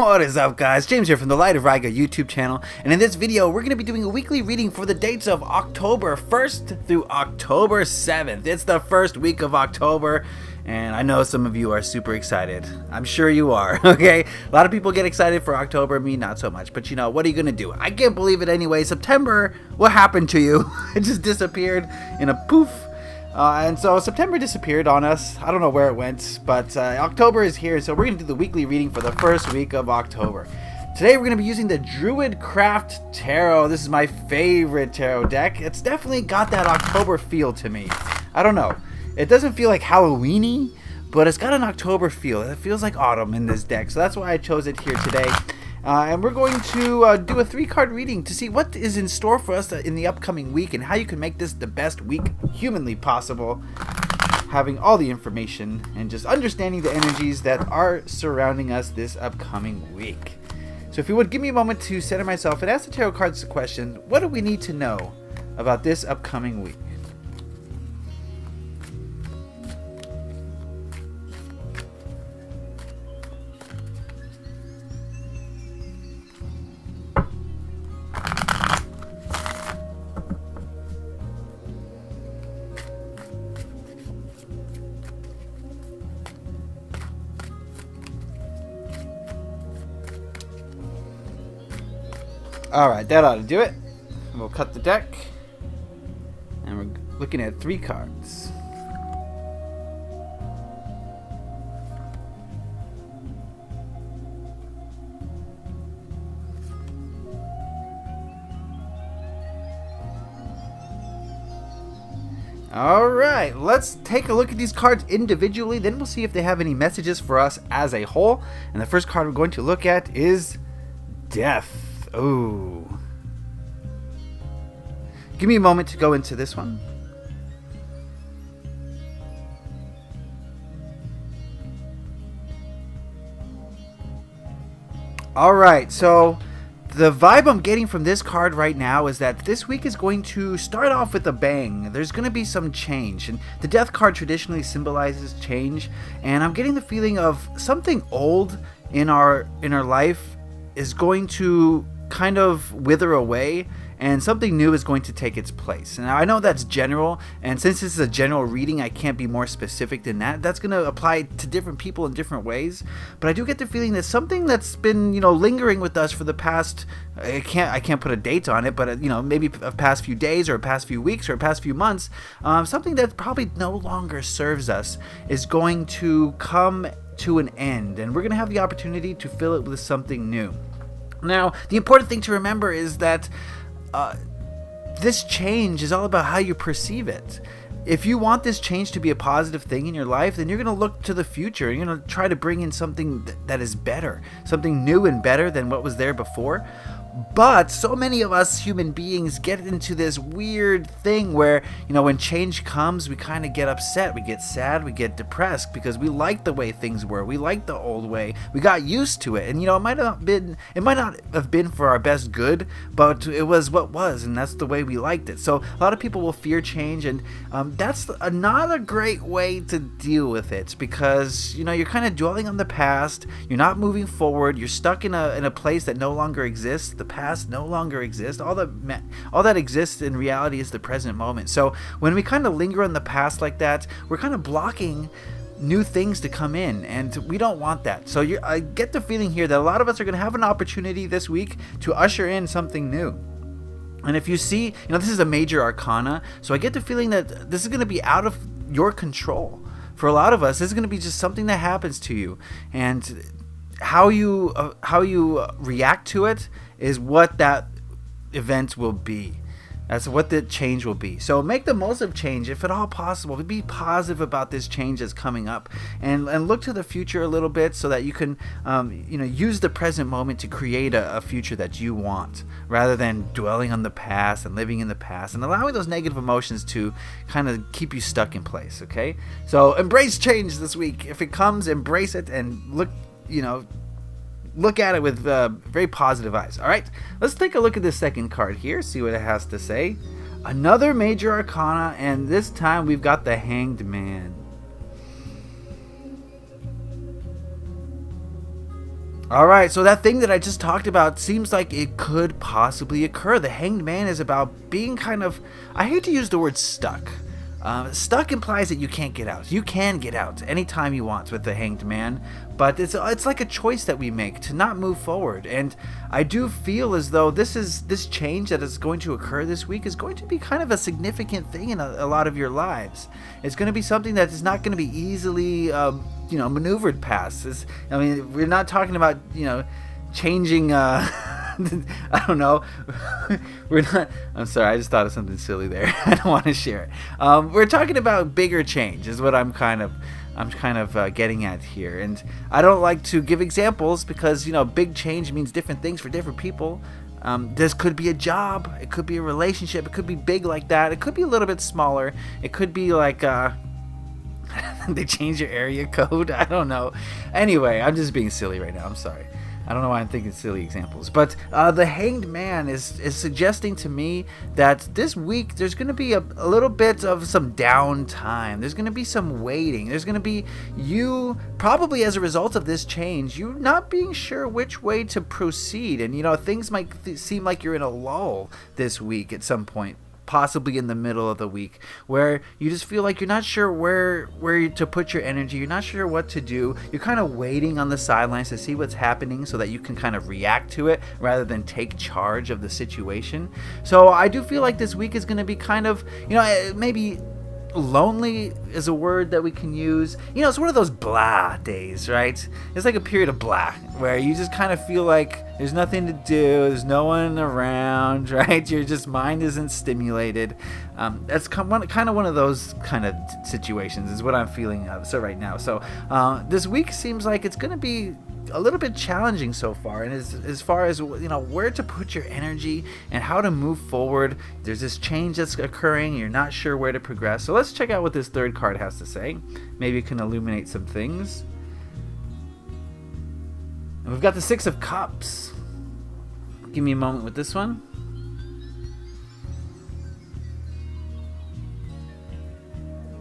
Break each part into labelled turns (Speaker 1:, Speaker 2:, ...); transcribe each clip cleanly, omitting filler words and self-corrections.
Speaker 1: What is up, guys? James here from the Light of Riga YouTube channel, and in this video we're going to be doing a weekly reading for the dates of October 1st through October 7th. It's the first week of October, and I know some of you are super excited. I'm sure you are, okay? A lot of people get excited for October, me not so much, but you know, what are you going to do? I can't believe it anyway. September, what happened to you? It just disappeared in a poof. And so September disappeared on us. I don't know where it went, but October is here, so we're going to do the weekly reading for the first week of October. Today we're going to be using the Druidcraft Tarot. This is my favorite tarot deck. It's definitely got that October feel to me. I don't know. It doesn't feel like Halloween-y, but it's got an October feel. It feels like autumn in this deck, so that's why I chose it here today. And we're going to do a 3-card reading to see what is in store for us in the upcoming week and how you can make this the best week humanly possible, having all the information and just understanding the energies that are surrounding us this upcoming week. So if you would give me a moment to center myself and ask the tarot cards the question, what do we need to know about this upcoming week? Alright, that ought to do it. We'll cut the deck. And we're looking at 3 cards. Alright, let's take a look at these cards individually. Then we'll see if they have any messages for us as a whole. And the first card we're going to look at is Death. Oh, give me a moment to go into this one. All right, so the vibe I'm getting from this card right now is that this week is going to start off with a bang. There's going to be some change, and the Death card traditionally symbolizes change, and I'm getting the feeling of something old in our life is going to kind of wither away and something new is going to take its place. And I know that's general, and since this is a general reading, I can't be more specific than that. That's going to apply to different people in different ways, but I do get the feeling that something that's been, you know, lingering with us for the past, I can't put a date on it, but you know, maybe a past few days or a past few weeks or a past few months, something that probably no longer serves us is going to come to an end, and we're going to have the opportunity to fill it with something new. Now, the important thing to remember is that this change is all about how you perceive it. If you want this change to be a positive thing in your life, then you're going to look to the future. You're going to try to bring in something that is better, something new and better than what was there before. But so many of us human beings get into this weird thing where, you know, when change comes, we kind of get upset, we get sad, we get depressed because we like the way things were. We like the old way. We got used to it. And, you know, it might not have been for our best good, but it was what was, and that's the way we liked it. So a lot of people will fear change, and that's not a great way to deal with it because, you know, you're kind of dwelling on the past. You're not moving forward. You're stuck in a place that no longer exists. The past no longer exists. All that exists in reality is the present moment. So when we kind of linger on the past like that, we're kind of blocking new things to come in, and we don't want that. So I get the feeling here that a lot of us are going to have an opportunity this week to usher in something new. And if you see, you know, this is a major arcana, so I get the feeling that this is going to be out of your control. For a lot of us, this is going to be just something that happens to you, and how you react to it is what that event will be. That's what the change will be. So make the most of change, if at all possible. Be positive about this change that's coming up, and look to the future a little bit so that you can you know, use the present moment to create a future that you want, rather than dwelling on the past and living in the past and allowing those negative emotions to kind of keep you stuck in place. Okay, so embrace change this week. If it comes, embrace it and look at it with very positive eyes. All right, let's take a look at the second card here, see what it has to say. Another major arcana, and this time we've got the Hanged Man. All right, so that thing that I just talked about seems like it could possibly occur. The Hanged Man is about being kind of, I hate to use the word stuck. Stuck implies that you can't get out. You can get out anytime you want with the Hanged Man, but it's like a choice that we make to not move forward. And I do feel as though this change that is going to occur this week is going to be kind of a significant thing in a lot of your lives. It's going to be something that is not going to be easily, maneuvered past. We're not talking about, changing. I don't know. We're not. I'm sorry. I just thought of something silly there. I don't want to share it. We're talking about bigger change, is what I'm kind of getting at here. And I don't like to give examples because big change means different things for different people. This could be a job. It could be a relationship. It could be big like that. It could be a little bit smaller. It could be like. They change your area code. I don't know. Anyway, I'm just being silly right now. I'm sorry. I don't know why I'm thinking silly examples, but the Hanged Man is suggesting to me that this week there's going to be a little bit of some downtime. There's going to be some waiting. There's going to be you, probably as a result of this change, you not being sure which way to proceed. And, things might seem like you're in a lull this week at some point. Possibly in the middle of the week, where you just feel like you're not sure where to put your energy. You're not sure what to do. You're kind of waiting on the sidelines to see what's happening so that you can kind of react to it rather than take charge of the situation. So I do feel like this week is going to be kind of, maybe lonely is a word that we can use. It's one of those blah days, right? It's like a period of blah where you just kind of feel like there's nothing to do, there's no one around, right? Your just mind isn't stimulated. That's kind of one of those kind of situations is what I'm feeling right now. So this week seems like it's going to be a little bit challenging so far, and as far as where to put your energy and how to move forward. There's this change that's occurring, you're not sure where to progress. So let's check out what this third card has to say. Maybe it can illuminate some things. And we've got the Six of Cups. Give me a moment with this one.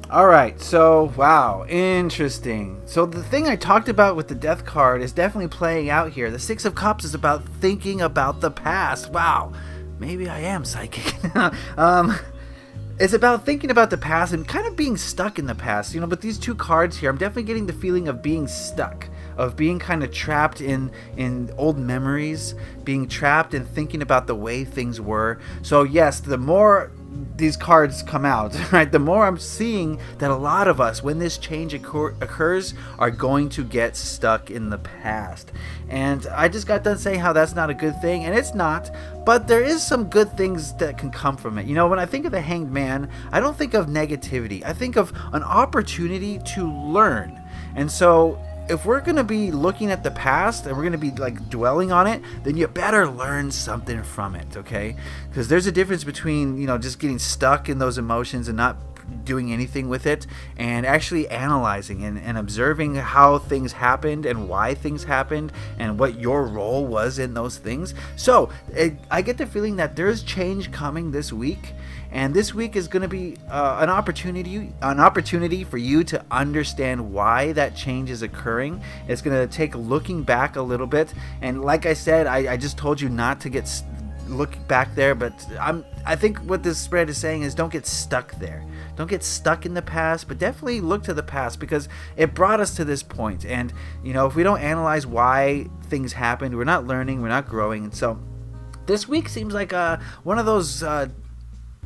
Speaker 1: Alright, so, wow, interesting. So the thing I talked about with the Death card is definitely playing out here. The Six of Cups is about thinking about the past. Wow, maybe I am psychic. It's about thinking about the past and kind of being stuck in the past. But these two cards here, I'm definitely getting the feeling of being stuck, of being kind of trapped in old memories, being trapped in thinking about the way things were. So yes, the more these cards come out, right, the more I'm seeing that a lot of us, when this change occurs, are going to get stuck in the past. And I just got done saying how that's not a good thing, and it's not, but there is some good things that can come from it. When I think of the Hanged Man, I don't think of negativity. I think of an opportunity to learn. And so if we're going to be looking at the past and we're going to be like dwelling on it, then you better learn something from it, okay? Because there's a difference between, just getting stuck in those emotions and not doing anything with it, and actually analyzing and observing how things happened and why things happened and what your role was in those things. So I get the feeling that there's change coming this week, and this week is going to be an opportunity for you to understand why that change is occurring. It's going to take looking back a little bit, and like I said, I just told you not to look back there, but I think what this spread is saying is don't get stuck there. Don't get stuck in the past, but definitely look to the past, because it brought us to this point. And if we don't analyze why things happened, we're not learning, we're not growing. And so this week seems like one of those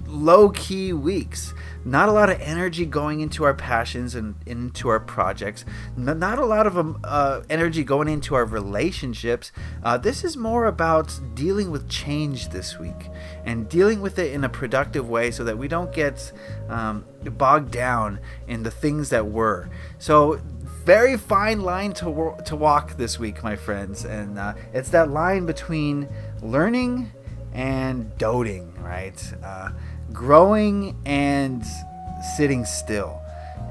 Speaker 1: low-key weeks. Not a lot of energy going into our passions and into our projects. Not a lot of energy going into our relationships. This is more about dealing with change this week and dealing with it in a productive way so that we don't get bogged down in the things that were. So very fine line to walk this week, my friends. And it's that line between learning and doting, right? Growing and sitting still,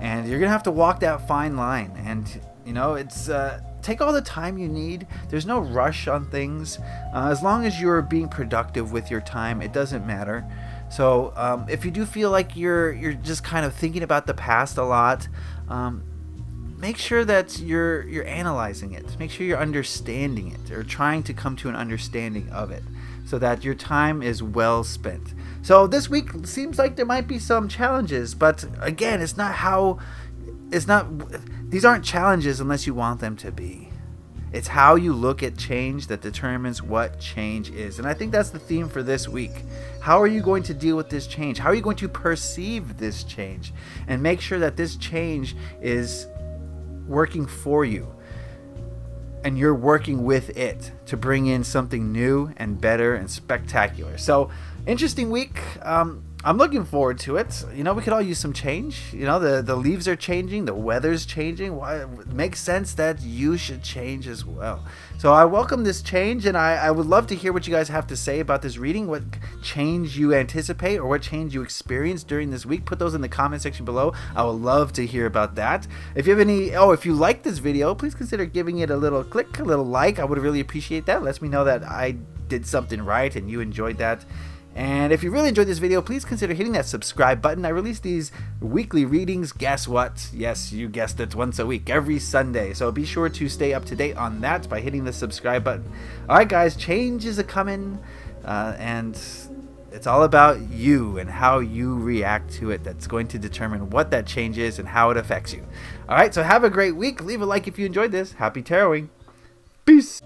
Speaker 1: and you're gonna have to walk that fine line. And it's take all the time you need. There's no rush on things. As long as you're being productive with your time, it doesn't matter. So if you do feel like you're just kind of thinking about the past a lot, make sure that you're analyzing it. Make sure you're understanding it, or trying to come to an understanding of it, so that your time is well spent. So this week seems like there might be some challenges, but again, these aren't challenges unless you want them to be. It's how you look at change that determines what change is. And I think that's the theme for this week. How are you going to deal with this change? How are you going to perceive this change? And make sure that this change is working for you, and you're working with it to bring in something new and better and spectacular. So, interesting week. I'm looking forward to it. You know, we could all use some change. You know, the leaves are changing, the weather's changing. Why, it makes sense that you should change as well. So I welcome this change, and I would love to hear what you guys have to say about this reading, what change you anticipate or what change you experienced during this week. Put those in the comment section below. I would love to hear about that. If you have if you like this video, please consider giving it a little click, a little like. I would really appreciate that. It lets me know that I did something right and you enjoyed that. And if you really enjoyed this video, please consider hitting that subscribe button. I release these weekly readings. Guess what? Yes, you guessed it, once a week, every Sunday. So be sure to stay up to date on that by hitting the subscribe button. All right, guys, change is a-coming, and it's all about you and how you react to it. That's going to determine what that change is and how it affects you. All right, so have a great week. Leave a like if you enjoyed this. Happy taroting. Peace.